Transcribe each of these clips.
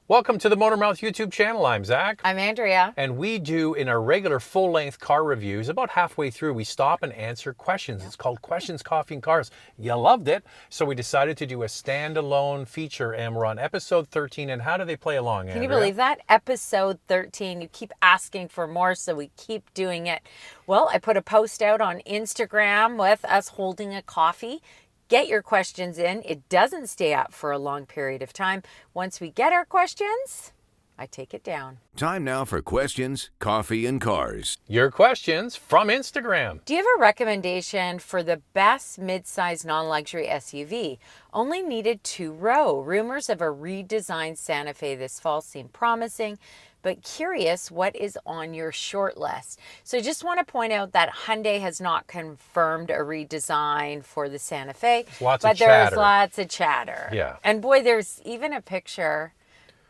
Welcome to the Motormouth YouTube channel. I'm Zach. I'm Andrea. And we do, in our regular full-length car reviews, about halfway through, we stop and answer questions. It's called Questions, Coffee, and Cars. You loved it, so we decided to do a standalone feature, and we're on episode 13. And how do they play along, Andrea? Can you believe that? Episode 13. You keep asking for more, so we keep doing it. Well, I put a post out on Instagram with us holding a coffee. Get your questions in. It doesn't stay up for a long period of time. Once we get our questions, I take it down. Time now for Questions, Coffee, and Cars. Your questions from Instagram. Do you have a recommendation for the best mid-size non-luxury SUV? Only needed 2-row. Rumors of a redesigned Santa Fe this fall seem promising, but curious what is on your short list. So I just want to point out that Hyundai has not confirmed a redesign for the Santa Fe, but there's lots of chatter. Yeah. And boy, there's even a picture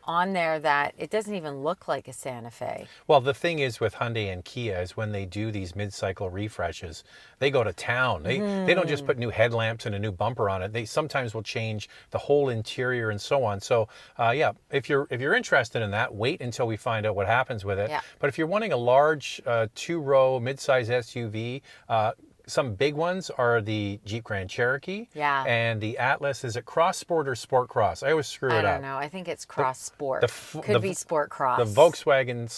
on there that it doesn't even look like a Santa Fe. Well, the thing is with Hyundai and Kia is when they do these mid-cycle refreshes, they go to town. They don't just put new headlamps and a new bumper on it. They sometimes will change the whole interior and so on. So yeah, if you're interested in that, wait until we find out what happens with it. Yeah. But if you're wanting a large 2-row mid-size SUV, some big ones are the Jeep Grand Cherokee. Yeah. And the Atlas. Is it Cross Sport or Sport Cross? I always screw it up. I don't know. I think it's Cross Sport. Could be Sport Cross. The Volkswagen.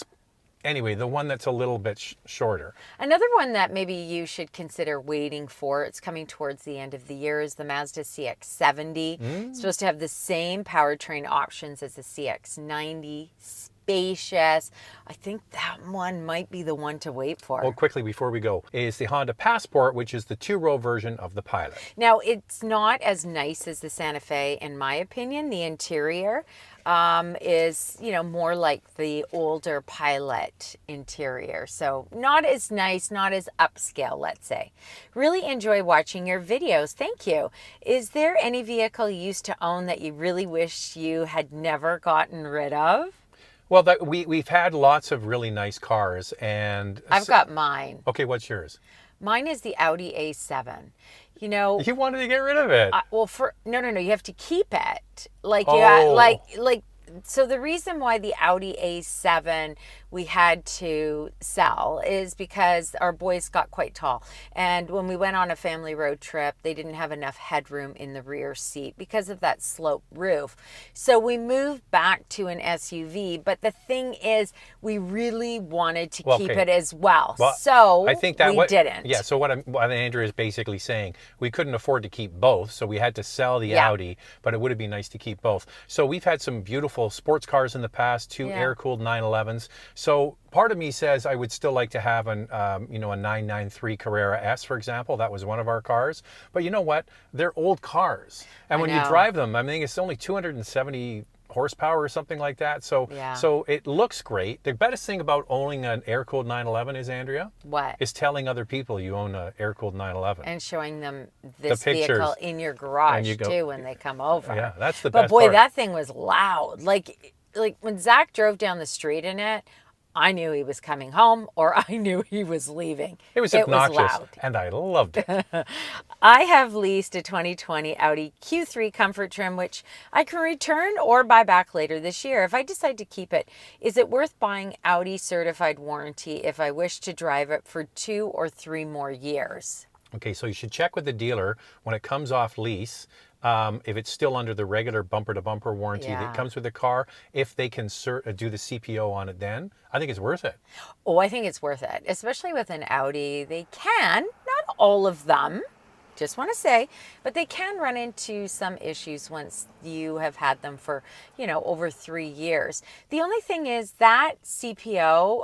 Anyway, the one that's a little bit shorter. Another one that maybe you should consider waiting for, it's coming towards the end of the year, is the Mazda CX-70. It's supposed to have the same powertrain options as the CX-90. Spacious. I think that one might be the one to wait for. Well, quickly before we go, is the Honda Passport, which is the 2-row version of the Pilot. Now, it's not as nice as the Santa Fe, in my opinion. The interior is, more like the older Pilot interior. So not as nice, not as upscale, let's say. Really enjoy watching your videos. Thank you. Is there any vehicle you used to own that you really wish you had never gotten rid of? Well, we've had lots of really nice cars, and I've got mine. Okay, what's yours? Mine is the Audi A7. You wanted to get rid of it. Well, no, you have to keep it. So the reason why the Audi A7 we had to sell is because our boys got quite tall. And when we went on a family road trip, they didn't have enough headroom in the rear seat because of that slope roof. So we moved back to an SUV. But the thing is, we really wanted to keep it as well. So I think we didn't. Yeah, so what Andrea is basically saying, we couldn't afford to keep both. So we had to sell the Audi, but it would have been nice to keep both. So we've had some beautiful sports cars in the past, 2 air-cooled 911s. So part of me says I would still like to have a 993 Carrera S, for example. That was one of our cars. But you know what? They're old cars. And when you drive them, I mean, it's only 270 horsepower or something like that. So it looks great. The best thing about owning an air-cooled 911 is, Andrea? What? Is telling other people you own an air-cooled 911. And showing them this vehicle in your garage, too, when they come over. Yeah, that's the best But boy, part. that thing was loud. Like when Zach drove down the street in it, I knew he was coming home, or I knew he was leaving. It was obnoxious, loud. and I loved it. I have leased a 2020 Audi Q3 Comfort Trim, which I can return or buy back later this year. If I decide to keep it, is it worth buying Audi certified warranty if I wish to drive it for 2 or 3 more years? Okay, so you should check with the dealer when it comes off lease. If it's still under the regular bumper-to-bumper warranty that comes with the car, if they can do the CPO on it then, I think it's worth it. Oh, I think it's worth it, especially with an Audi. They can, not all of them, just want to say, but they can run into some issues once you have had them for, over 3 years. The only thing is that CPO,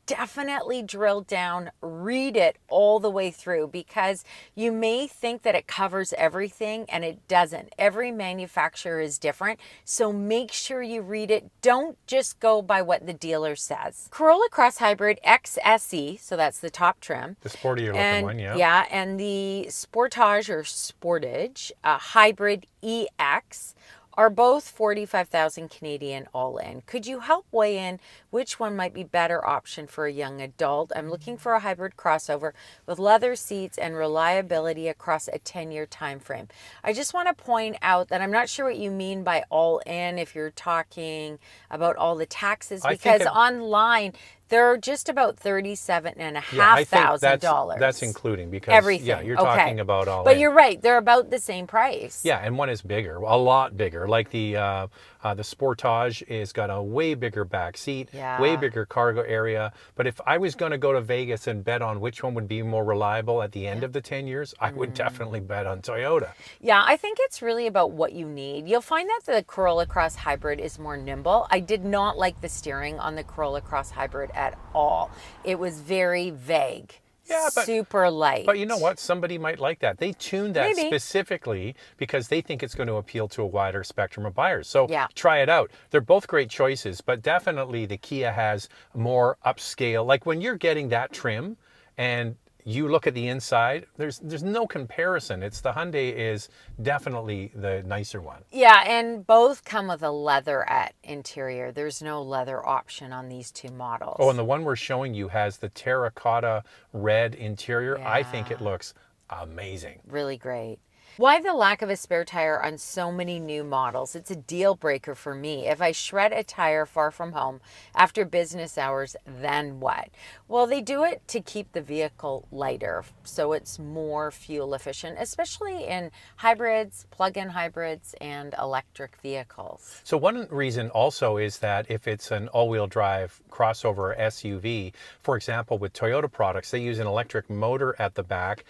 definitely drill down, read it all the way through, because you may think that it covers everything and it doesn't. Every manufacturer is different, so make sure you read it. Don't just go by what the dealer says. Corolla Cross Hybrid XSE, so that's the top trim. The sportier looking one, yeah. Yeah, and the Sportage Hybrid EX are both 45,000 Canadian all in. Could you help weigh in which one might be better option for a young adult? I'm looking for a hybrid crossover with leather seats and reliability across a 10-year time frame. I just want to point out that I'm not sure what you mean by all in, if you're talking about all the taxes, because online they're just about $37,500. That's including, because everything. Yeah, you're talking about all. But you're right; they're about the same price. Yeah, and one is bigger, a lot bigger. Like the Sportage is got a way bigger back seat, way bigger cargo area. But if I was going to go to Vegas and bet on which one would be more reliable at the end of the 10 years, I would definitely bet on Toyota. Yeah, I think it's really about what you need. You'll find that the Corolla Cross Hybrid is more nimble. I did not like the steering on the Corolla Cross Hybrid at all. It was very vague. Yeah, super light. But you know what? Somebody might like that. They tuned that specifically because they think it's going to appeal to a wider spectrum of buyers. So try it out. They're both great choices, but definitely the Kia has more upscale. Like when you're getting that trim and you look at the inside, there's no comparison. It's the Hyundai is definitely the nicer one. Yeah, and both come with a leatherette interior. There's no leather option on these two models. Oh, and the one we're showing you has the terracotta red interior. Yeah. I think it looks amazing. Really great. Why the lack of a spare tire on so many new models? It's a deal breaker for me. If I shred a tire far from home after business hours, then what? Well, they do it to keep the vehicle lighter, so it's more fuel efficient, especially in hybrids, plug-in hybrids, and electric vehicles. So one reason also is that if it's an all-wheel drive crossover SUV, for example, with Toyota products, they use an electric motor at the back.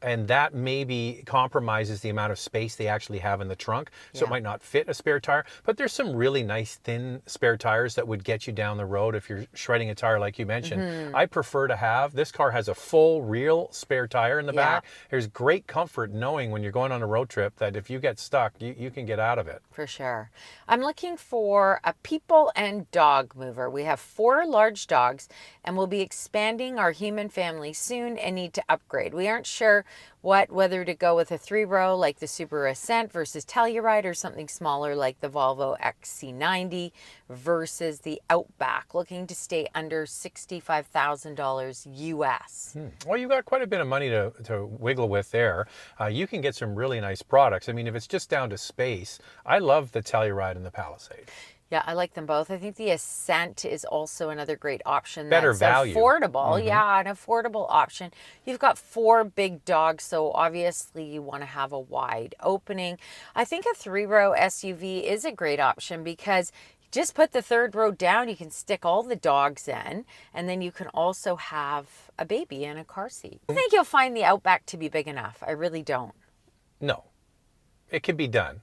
And that maybe compromises the amount of space they actually have in the trunk. So it might not fit a spare tire. But there's some really nice thin spare tires that would get you down the road if you're shredding a tire like you mentioned. I prefer to have, this car has a full real spare tire in the back. There's great comfort knowing when you're going on a road trip that if you get stuck, you can get out of it. For sure. I'm looking for a people and dog mover. We have 4 large dogs and we'll be expanding our human family soon and need to upgrade. We aren't sure whether to go with a 3-row like the Subaru Ascent versus Telluride, or something smaller like the Volvo XC90 versus the Outback, looking to stay under $65,000 US. Well, you've got quite a bit of money to wiggle with there. You can get some really nice products. I mean, if it's just down to space, I love the Telluride and the Palisade. Yeah, I like them both. I think the Ascent is also another great option. Better value. Affordable. Yeah, an affordable option. You've got 4 big dogs, so obviously you want to have a wide opening. I think a 3-row SUV is a great option because just put the 3rd row down, you can stick all the dogs in, and then you can also have a baby in a car seat. I think you'll find the Outback to be big enough. I really don't. No, it can be done.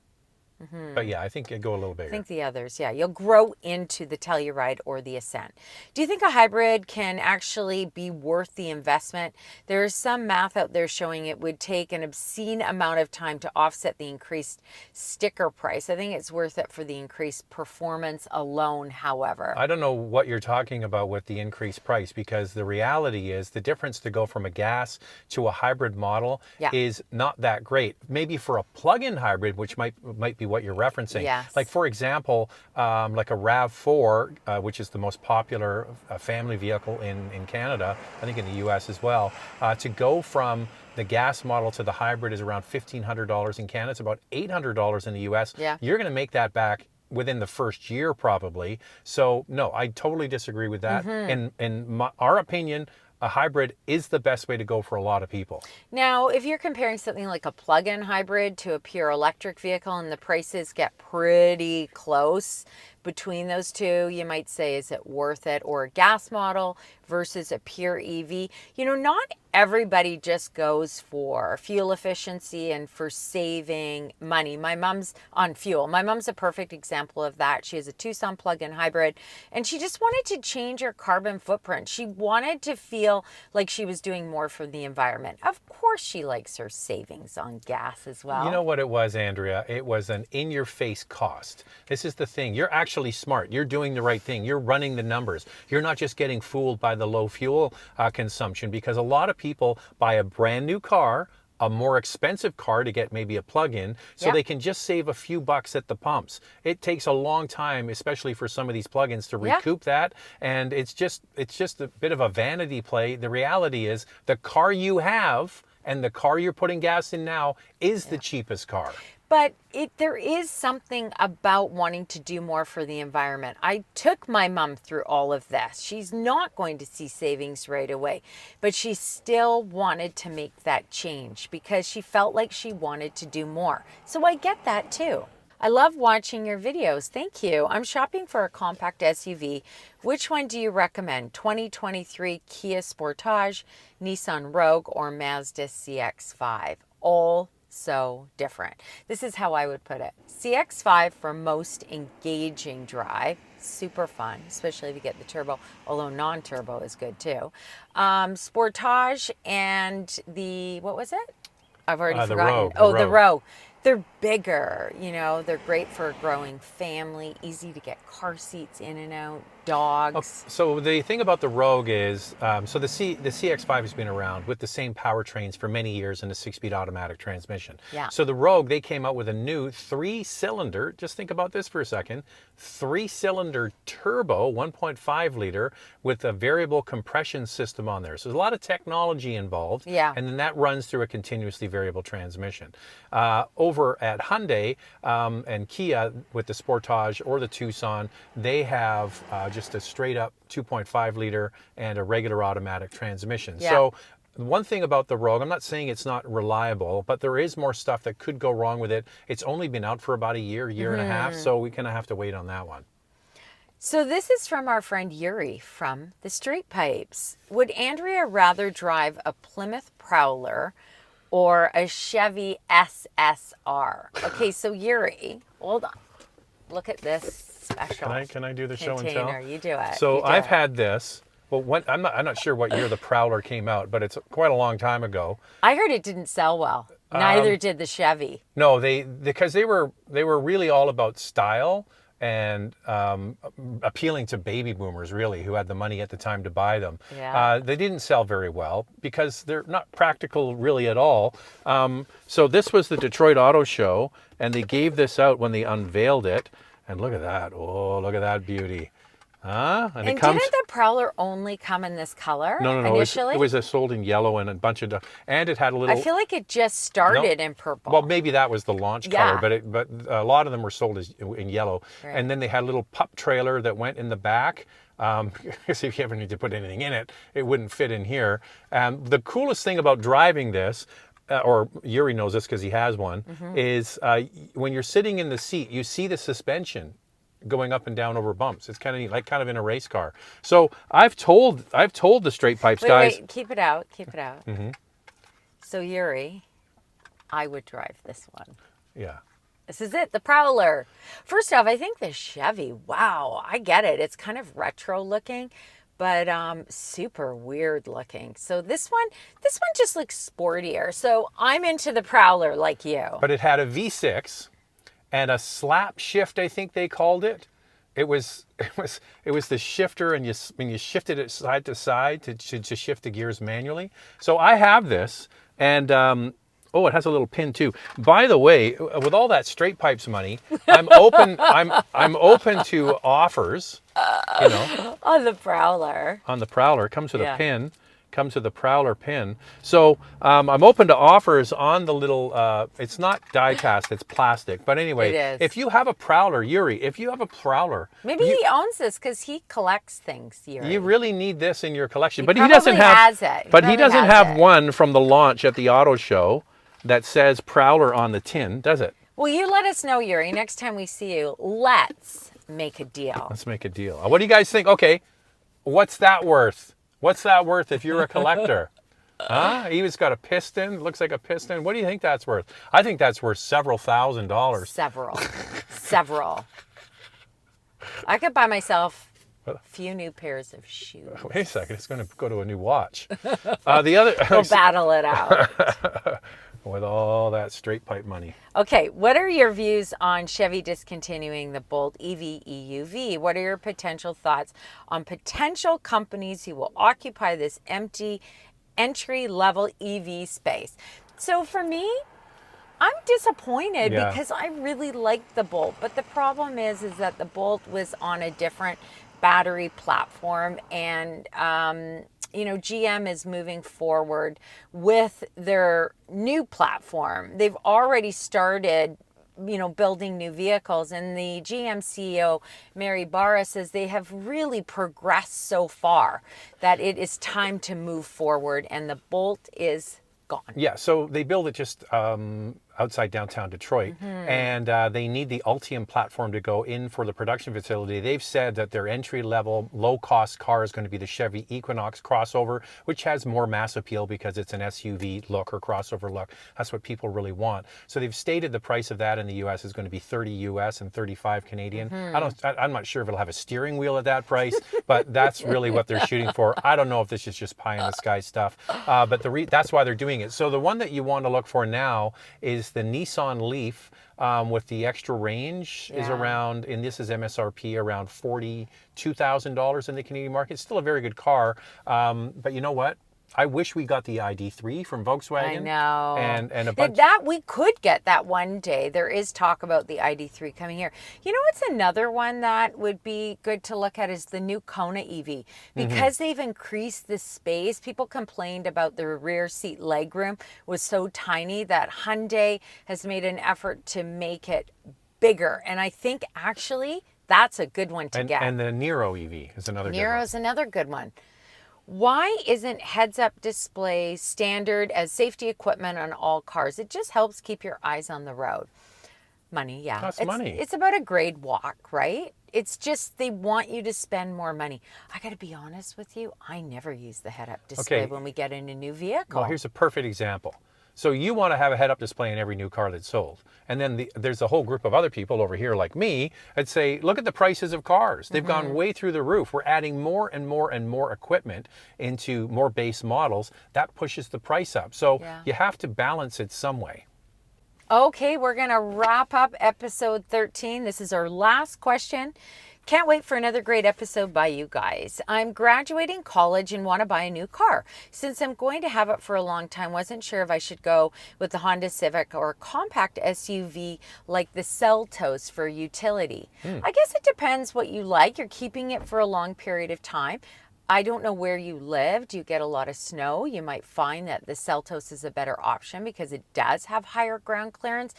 But yeah, I think it'd go a little bigger. I think the others, you'll grow into the Telluride or the Ascent. Do you think a hybrid can actually be worth the investment? There's some math out there showing it would take an obscene amount of time to offset the increased sticker price. I think it's worth it for the increased performance alone, however. I don't know what you're talking about with the increased price, because the reality is the difference to go from a gas to a hybrid model is not that great. Maybe for a plug-in hybrid, which might be what you're referencing. Yes. Like for example, like a RAV4, which is the most popular family vehicle in Canada, I think in the US as well, to go from the gas model to the hybrid is around $1,500 in Canada. It's about $800 in the US. You're going to make that back within the first year probably. So no, I totally disagree with that. In our opinion, a hybrid is the best way to go for a lot of people. Now, if you're comparing something like a plug-in hybrid to a pure electric vehicle and the prices get pretty close between those two, you might say, is it worth it? Or a gas model versus a pure EV. You know, not everybody just goes for fuel efficiency and for saving money. My mom's on fuel. My mom's a perfect example of that. She has a Tucson plug-in hybrid and she just wanted to change her carbon footprint. She wanted to feel like she was doing more for the environment. Of course she likes her savings on gas as well. You know what it was, Andrea? It was an in-your-face cost. This is the thing. You're actually smart. You're doing the right thing. You're running the numbers. You're not just getting fooled by the low fuel consumption, because a lot of people buy a brand new car, a more expensive car to get maybe a plug-in, so they can just save a few bucks at the pumps. It takes a long time, especially for some of these plug-ins, to recoup that, and it's just a bit of a vanity play. The reality is the car you have and the car you're putting gas in now is the cheapest car. But there is something about wanting to do more for the environment. I took my mom through all of this. She's not going to see savings right away, but she still wanted to make that change because she felt like she wanted to do more. So I get that too. I love watching your videos. Thank you. I'm shopping for a compact SUV. Which one do you recommend? 2023 Kia Sportage, Nissan Rogue, or Mazda CX-5? All so different. This is how I would put it. CX-5 for most engaging drive, super fun, especially if you get the turbo, although non-turbo is good too. Sportage and the, what was it? I've already forgotten. The Rogue. They're bigger, you know, they're great for a growing family, easy to get car seats in and out, dogs. Okay, so the thing about the Rogue is, so the CX-5 has been around with the same powertrains for many years and a 6-speed automatic transmission. Yeah. So the Rogue, they came out with a new 3-cylinder, just think about this for a second, 3-cylinder turbo, 1.5 liter with a variable compression system on there. So there's a lot of technology involved. Yeah. And then that runs through a continuously variable transmission. Over at Hyundai and Kia with the Sportage or the Tucson, they have just a straight up 2.5 liter and a regular automatic transmission. Yeah. So one thing about the Rogue, I'm not saying it's not reliable, but there is more stuff that could go wrong with it. It's only been out for about a year and a half, so we're going to have to wait on that one. So this is from our friend Yuri from the Street Pipes. Would Andrea rather drive a Plymouth Prowler or a Chevy SSR? Okay, so Yuri, hold on. Look at this special. Can I do the show and container. tell? You do it. So I've had this. Well, I'm not sure what year the Prowler came out, but it's quite a long time ago. I heard it didn't sell well. Neither did the Chevy. No, because they were really all about style and appealing to baby boomers, really, who had the money at the time to buy them. Yeah. They didn't sell very well because they're not practical really at all. So this was the Detroit Auto Show, and they gave this out when they unveiled it. And look at that. Oh, look at that beauty. And it comes... didn't the Prowler only come in this color initially? It was sold in yellow and a bunch of... And it had a little... I feel like it just started in purple. Well, maybe that was the launch color, but a lot of them were sold in yellow. Right. And then they had a little pup trailer that went in the back. Because if you ever need to put anything in it, it wouldn't fit in here. The coolest thing about driving this... or Yuri knows this because he has one, is when you're sitting in the seat, you see the suspension going up and down over bumps. It's kind of neat, like kind of in a race car. So I've told the Straight Pipes guys. Wait, keep it out. So Yuri, I would drive this one. Yeah. This is it, the Prowler. First off, I think the Chevy, wow, I get it. It's kind of retro looking, but super weird looking. So this one just looks sportier. So I'm into the Prowler like you. But it had a V6 and a slap shift, I think they called it. It was the shifter, and when you shifted it side to side to shift the gears manually. So I have this, and oh, it has a little pin too. By the way, with all that Straight Pipes money, I'm open. I'm open to offers. You know, on the Prowler. On the Prowler, it comes with a pin. Comes with the Prowler pin. So I'm open to offers on the little. It's not die cast; it's plastic. But anyway, if you have a Prowler, Yuri, if you have a Prowler, maybe he owns this because he collects things. Yuri, you really need this in your collection. But he doesn't have. But he doesn't have one from the launch at the auto show that says Prowler on the tin, does it? Well, you let us know, Yuri. Next time we see you, let's make a deal. Let's make a deal. What do you guys think? Okay, what's that worth? What's that worth if you're a collector? Eva's got a piston. Looks like a piston. What do you think that's worth? I think that's worth several $1,000s. Several. I could buy myself a few new pairs of shoes. Wait a second. It's going to go to a new watch. The other. We'll battle it out. With all that Straight Pipe money. Okay, what are your views on Chevy discontinuing the Bolt EV EUV? What are your potential thoughts on potential companies who will occupy this empty entry-level EV space? So for me, I'm disappointed Yeah. because I really liked the Bolt. But the problem is that the Bolt was on a different battery platform, and GM is moving forward with their new platform. They've already started building new vehicles, and the GM CEO Mary Barra says they have really progressed so far that it is time to move forward, and the Bolt is gone. Yeah, so they build it just outside downtown Detroit, and they need the Ultium platform to go in for the production facility. They've said that their entry-level, low-cost car is going to be the Chevy Equinox crossover, which has more mass appeal because it's an SUV look or crossover look. That's what people really want. So they've stated the price of that in the U.S. is going to be $30 US and $35 Canadian. I'm not sure if it'll have a steering wheel at that price, but that's really what they're shooting for. I don't know if this is just pie in the sky stuff, but that's why they're doing it. So the one that you want to look for now is the Nissan Leaf with the extra range is around, and this is MSRP, around $42,000 in the Canadian market. It's still a very good car, but you know what? I wish we got the ID3 from Volkswagen. I know. And a bunch that we could get that one day. There is talk about the ID3 coming here. You know what's another one that would be good to look at is the new Kona EV. Because they've increased the space, people complained about the rear seat legroom was so tiny that Hyundai has made an effort to make it bigger. And I think actually that's a good one to get. And the Nero EV is another good one. Nero's another good one. Why isn't heads-up display standard as safety equipment on all cars? It just helps keep your eyes on the road. Money, yeah. That's money. It's about a grade walk, right? It's just they want you to spend more money. I got to be honest with you. I never use the head-up display when we get in a new vehicle. Well, here's a perfect example. So you want to have a head-up display in every new car that's sold. And then there's a whole group of other people over here like me that say, look at the prices of cars. They've gone way through the roof. We're adding more and more and more equipment into more base models. That pushes the price up. So you have to balance it some way. Okay, we're going to wrap up episode 13. This is our last question. Can't wait for another great episode by you guys. I'm graduating college and want to buy a new car. Since I'm going to have it for a long time, wasn't sure if I should go with the Honda Civic or a compact SUV like the Seltos for utility. I guess it depends what you like. You're keeping it for a long period of time. I don't know where you live. Do you get a lot of snow? You might find that the Seltos is a better option because it does have higher ground clearance.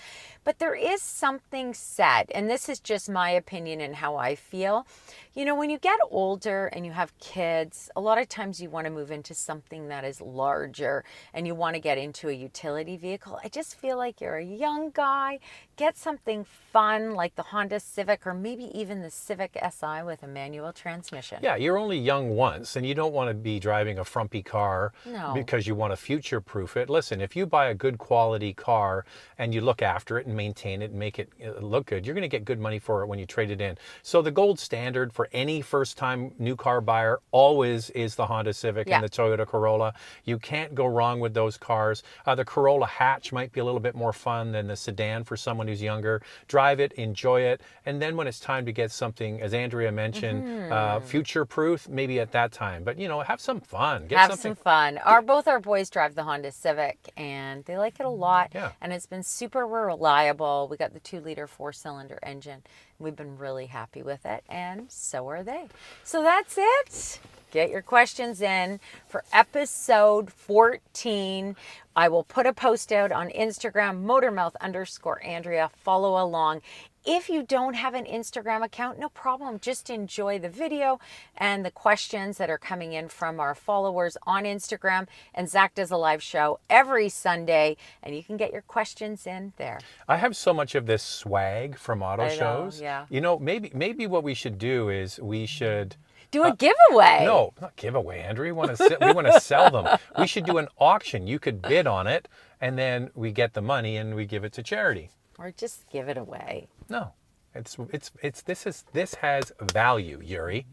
But there is something said, and this is just my opinion and how I feel. You know, when you get older and you have kids, a lot of times you want to move into something that is larger and you want to get into a utility vehicle. I just feel like you're a young guy. Get something fun like the Honda Civic or maybe even the Civic SI with a manual transmission. Yeah, you're only young once, and you don't want to be driving a frumpy car because you want to future-proof it. Listen, if you buy a good quality car and you look after it and maintain it and make it look good, you're going to get good money for it when you trade it in. So the gold standard for any first-time new car buyer always is the Honda Civic and the Toyota Corolla. You can't go wrong with those cars. The Corolla hatch might be a little bit more fun than the sedan for someone who's younger. Drive it, enjoy it, and then when it's time to get something, as Andrea mentioned, future-proof, maybe at that time. But, you know, have some fun. Have some fun. Both our boys drive the Honda Civic, and they like it a lot. Yeah. And it's been super reliable. We got the 2-liter 4-cylinder engine. We've been really happy with it, and so are they. So that's it. Get your questions in for episode 14. I will put a post out on Instagram, Motormouth_Andrea. Follow along. If you don't have an Instagram account, no problem. Just enjoy the video and the questions that are coming in from our followers on Instagram. And Zach does a live show every Sunday, and you can get your questions in there. I have so much of this swag from auto shows. Yeah. You know, maybe what we should do is we should... Do a giveaway. No, not giveaway, Andrew. We want to sell them. We should do an auction. You could bid on it, and then we get the money and we give it to charity. Or just give it away. No, this has value, Yuri.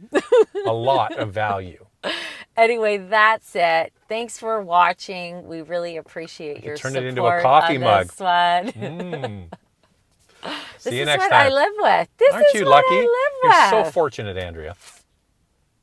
A lot of value. Anyway, that's it. Thanks for watching. We really appreciate your support. Turn it into a coffee mug. This one. See you next time. This is what I live with. This Aren't is you what lucky? I live with. You're so fortunate, Andrea.